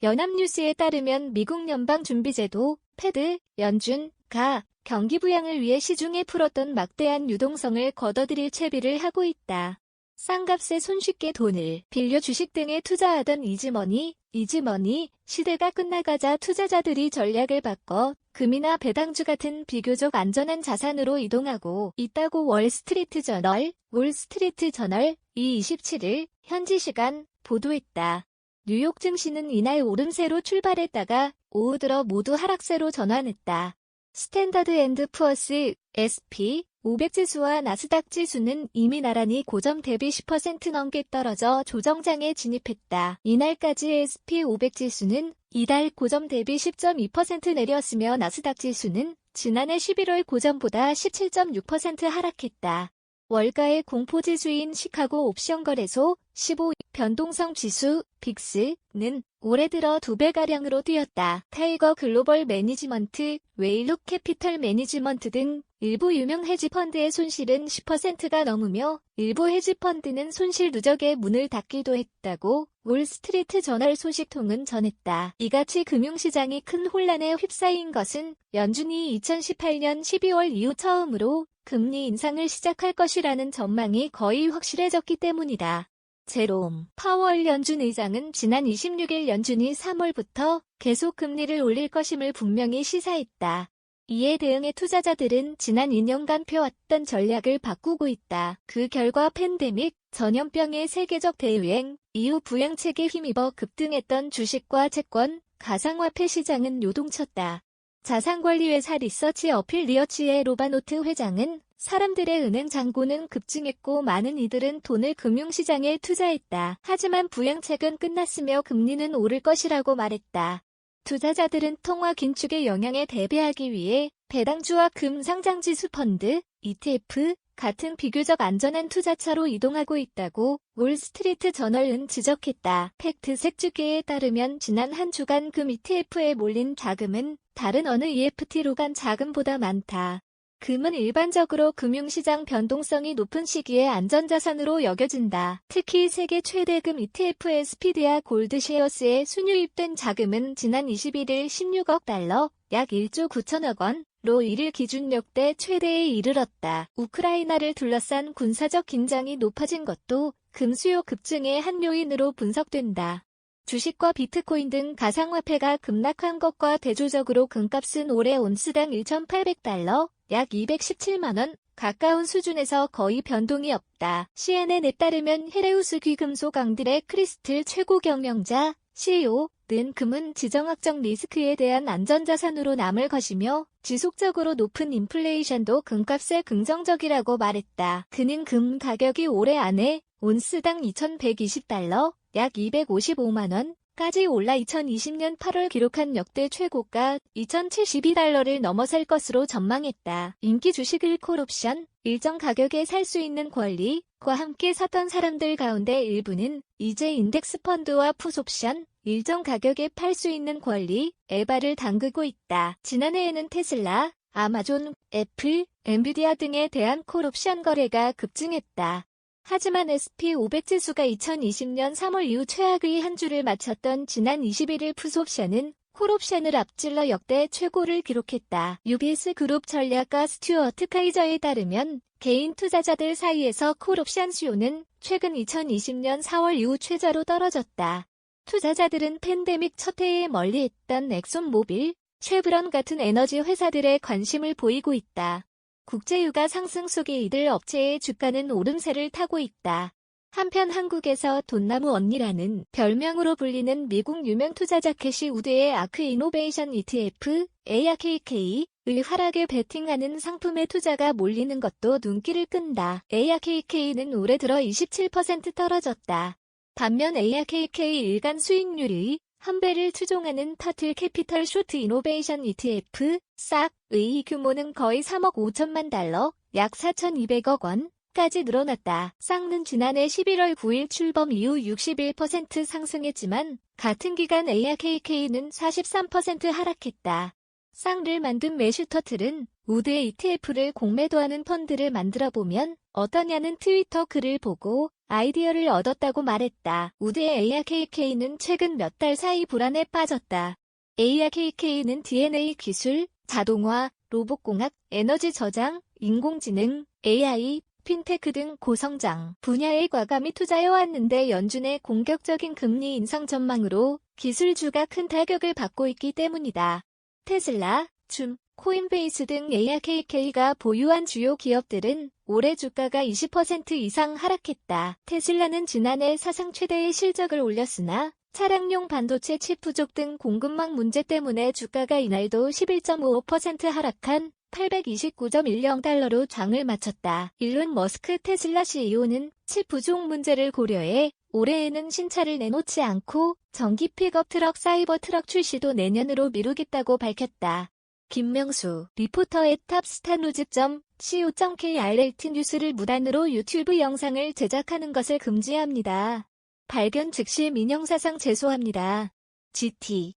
연합뉴스에 따르면 미국 연방준비제도, 패드, 연준,가 경기 부양을 위해 시중에 풀었던 막대한 유동성을 걷어들일 채비를 하고 있다. 싼 값에 손쉽게 돈을 빌려 주식 등에 투자하던 이지머니 시대가 끝나가자 투자자들이 전략을 바꿔 금이나 배당주 같은 비교적 안전한 자산으로 이동하고 있다고 월스트리트저널이 27일 현지 시간 보도했다. 뉴욕 증시는 이날 오름세로 출발했다가 오후 들어 모두 하락세로 전환했다. 스탠더드 앤드 푸어스 S&P 500 지수와 나스닥 지수는 이미 나란히 고점 대비 10% 넘게 떨어져 조정장에 진입했다. 이날까지 S&P 500 지수는 이달 고점 대비 10.2% 내렸으며 나스닥 지수는 지난해 11월 고점보다 17.6% 하락했다. 월가의 공포지수인 시카고 옵션 거래소 15 변동성 지수 빅스는 올해 들어 2배가량으로 뛰었다. 타이거 글로벌 매니지먼트, 웨일룩 캐피털 매니지먼트 등 일부 유명 헤지펀드의 손실은 10%가 넘으며 일부 헤지펀드는 손실 누적에 문을 닫기도 했다고 월스트리트 저널 소식통은 전했다. 이같이 금융시장이 큰 혼란에 휩싸인 것은 연준이 2018년 12월 이후 처음으로 금리 인상을 시작할 것이라는 전망이 거의 확실해졌기 때문이다. 제롬 파월 연준 의장은 지난 26일 연준이 3월부터 계속 금리를 올릴 것임을 분명히 시사했다. 이에 대응해 투자자들은 지난 2년간 펴왔던 전략을 바꾸고 있다. 그 결과 팬데믹, 전염병의 세계적 대유행, 이후 부양책에 힘입어 급등했던 주식과 채권, 가상화폐 시장은 요동쳤다. 자산관리회사 리서치 어필 리어치의 로바노트 회장은 사람들의 은행 잔고는 급증했고 많은 이들은 돈을 금융시장에 투자했다. 하지만 부양책은 끝났으며 금리는 오를 것이라고 말했다. 투자자들은 통화 긴축의 영향에 대비하기 위해 배당주와 금상장지수 펀드, ETF 같은 비교적 안전한 투자처로 이동하고 있다고 월스트리트 저널은 지적했다. 팩트색주계에 따르면 지난 한 주간 금 ETF에 몰린 자금은 다른 어느 EFT로 간 자금보다 많다. 금은 일반적으로 금융시장 변동성이 높은 시기에 안전자산으로 여겨진다. 특히 세계 최대 금 ETF 스피드야 골드쉐어스에 순유입된 자금은 지난 21일 16억 달러, 약 1조 9천억 원로 이를 기준 역대 최대에 이르렀다. 우크라이나를 둘러싼 군사적 긴장이 높아진 것도 금 수요 급증의 한 요인으로 분석된다. 주식과 비트코인 등 가상화폐가 급락한 것과 대조적으로 금값은 올해 온스당 1,800달러, 약 217만원 가까운 수준에서 거의 변동이 없다. CNN에 따르면 헤레우스 귀금속 앙드레 크리스틀 최고 경영자 CEO는 금은 지정학적 리스크에 대한 안전자산으로 남을 것이며 지속적으로 높은 인플레이션도 금값에 긍정적이라고 말했다. 그는 금 가격이 올해 안에 온스당 2,120달러, 약 255만원, 까지 올라 2020년 8월 기록한 역대 최고가 2,072달러를 넘어설 것으로 전망했다. 인기 주식을 콜옵션, 일정 가격에 살 수 있는 권리과 함께 샀던 사람들 가운데 일부는 이제 인덱스 펀드와 풋옵션, 일정 가격에 팔 수 있는 권리에 발을 담그고 있다. 지난해에는 테슬라, 아마존, 애플, 엔비디아 등에 대한 콜옵션 거래가 급증했다. 하지만 S&P 500 지수가 2020년 3월 이후 최악의 한 주를 마쳤던 지난 21일 풋옵션은 콜옵션을 앞질러 역대 최고를 기록했다. UBS 그룹 전략가 스튜어트 카이저에 따르면 개인 투자자들 사이에서 콜옵션 수요는 최근 2020년 4월 이후 최저로 떨어졌다. 투자자들은 팬데믹 첫 해에 멀리했던 엑손모빌, 쉐브론 같은 에너지 회사들에 관심을 보이고 있다. 국제유가 상승 속에 이들 업체의 주가는 오름세를 타고 있다. 한편 한국에서 돈나무 언니라는 별명으로 불리는 미국 유명 투자자 캐시 우드의 아크 이노베이션 ETF, ARKK의 하락에 베팅하는 상품의 투자가 몰리는 것도 눈길을 끈다. ARKK는 올해 들어 27% 떨어졌다. 반면 ARKK 일간 수익률이 한 배를 추종하는 터틀 캐피털 쇼트 이노베이션 ETF, SAC의 규모는 거의 3억 5천만 달러, 약 4,200억 원까지 늘어났다. SAC는 지난해 11월 9일 출범 이후 61% 상승했지만 같은 기간 ARKK는 43% 하락했다. 쌍를 만든 매슈터틀은 우드의 ETF를 공매도하는 펀드를 만들어보면 어떠냐는 트위터 글을 보고 아이디어를 얻었다고 말했다. 우드의 ARKK는 최근 몇 달 사이 불안에 빠졌다. ARKK는 DNA 기술, 자동화, 로봇공학, 에너지 저장, 인공지능, AI, 핀테크 등 고성장 분야에 과감히 투자해왔는데 연준의 공격적인 금리 인상 전망으로 기술주가 큰 타격을 받고 있기 때문이다. 테슬라, 줌, 코인베이스 등 ARKK가 보유한 주요 기업들은 올해 주가가 20% 이상 하락했다. 테슬라는 지난해 사상 최대의 실적을 올렸으나 차량용 반도체 칩 부족 등 공급망 문제 때문에 주가가 이날도 11.55% 하락한 829.10달러로 장을 마쳤다. 일론 머스크 테슬라 CEO는 칩 부족 문제를 고려해 올해에는 신차를 내놓지 않고 전기 픽업 트럭 사이버 트럭 출시도 내년으로 미루겠다고 밝혔다. 김명수, 리포터 @탑스타뉴즈.co.kr 뉴스를 무단으로 유튜브 영상을 제작하는 것을 금지합니다. 발견 즉시 민형사상 제소합니다. GT